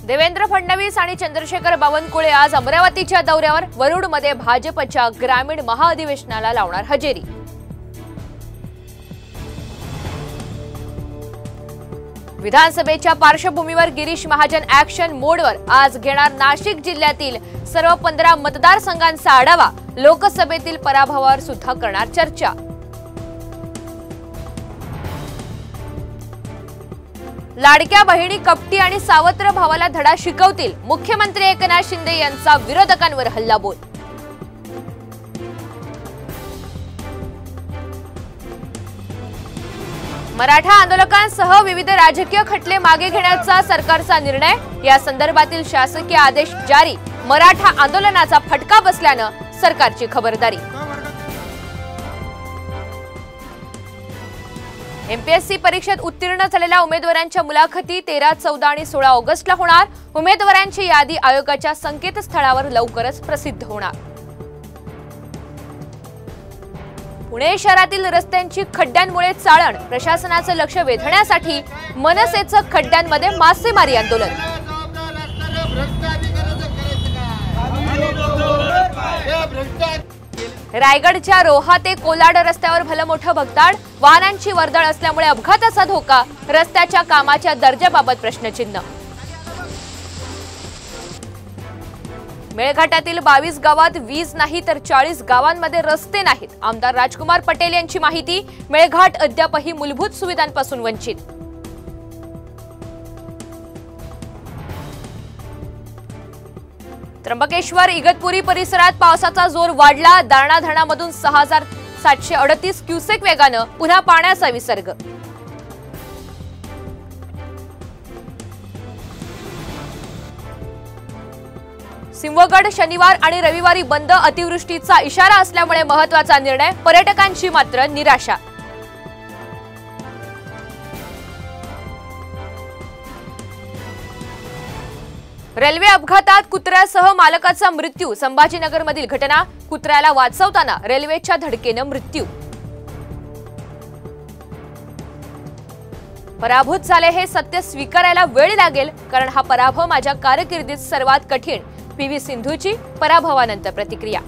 देवेंद्र फडणवीस आणि चंद्रशेखर बावनकुळे आज अमरावतीच्या दौऱ्यावर वरुडमध्ये भाजपच्या ग्रामीण महाअधिवेशनाला लावणार हजेरी। विधानसभेच्या पार्श्वभूमीवर गिरीश महाजन ॲक्शन मोडवर आज घेणार नाशिक जिल्ह्यातील सर्व 15 मतदारसंघांचा आढावा। लोकसभेतील पराभवावर सुद्धा करणार चर्चा। लाडक्या बहिणी कपटी आणि सावत्र भावाला धडा शिकवतील, मुख्यमंत्री एकनाथ शिंदे यांचा विरोधकांवर हल्लाबोल। मराठा आंदोलकांसह विविध राजकीय खटले मागे घेण्याचा सरकारचा निर्णय, या संदर्भातील शासकीय आदेश जारी। मराठा आंदोलनाचा फटका बसल्याने सरकारची खबरदारी। एमपीएससी परीक्षेत उत्तीर्ण झालेल्या उमेदवारांच्या मुलाखती 13, 14 आणि 16 ऑगस्टला होणार। उमेदवारांची यादी आयोगाच्या संकेतस्थळावर लवकरच प्रसिद्ध होणार। पुणे शहरातील रस्त्यांची खड्ड्यांमुळे चाळण, प्रशासनाचं लक्ष वेधण्यासाठी मनसेचं खड्ड्यांमध्ये मासेमारी आंदोलन। रायगडच्या रोहा ते कोलाड रस्त्यावर भलं मोठं भगदाड, वाहनांची वर्दळ असल्यामुळे अपघाताचा धोका, रस्त्याच्या कामाच्या दर्जाबाबत प्रश्नचिन्ह। मेळघाटातील 22 गावात वीज नाही तर 40 गावांमध्ये रस्ते नाहीत। आमदार राजकुमार पटेल यांची माहिती, मेळघाट अद्यापही मूलभूत सुविधांपासून वंचित। त्र्यंबकेश्वर इगतपुरी परिसरात पावसाचा जोर वाढला। दारणा धरणामधून 6738 क्युसेक वेगानं पुन्हा पाण्याचा विसर्ग। सिंहगड शनिवार आणि रविवारी बंद, अतिवृष्टीचा इशारा असल्यामुळे महत्त्वाचा निर्णय, पर्यटकांची मात्र निराशा। रेल्वे अपघातात कुत्र्यासह मालकाचा मृत्यू, संभाजीनगरमधील घटना। कुत्र्याला वाचवताना रेल्वेच्या धडकेनं मृत्यू। पराभूत झाले हे सत्य स्वीकारायला वेळ लागेल, कारण हा पराभव माझ्या कारकिर्दीत सर्वात कठीण। पीव्ही सिंधूची पराभवानंतर प्रतिक्रिया।